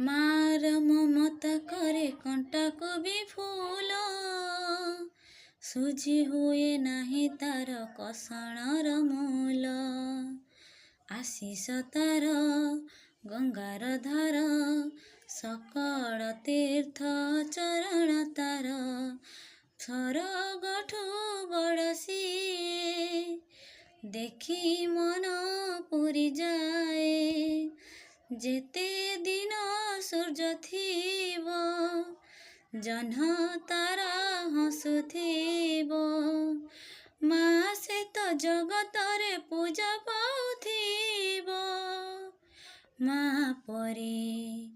ମାର ମମତା କରେ କଣ୍ଟାକୁ ବି ଫୁଲ, ସୁଝି ହୁଏ ନାହିଁ ତାର କଷଣର ମୂଲ। ଆଶିଷ ତାର ଗଙ୍ଗାର ଧାର, ସକଳ ତୀର୍ଥ ଚରଣ ତାର। ସ୍ୱର୍ଗଠୁ ବଡ଼ ସିଏ, ଦେଖି ମନ ପୁରି ଯାଏ। ଯେତେ ଦିନ ସୂର୍ଯ୍ୟ ଥିବ, ଜହ୍ନ ତାରା ହସୁଥିବ। ମା ସେ ତ ଜଗତରେ ପୂଜା ପାଉଥିବ, ମା ପରି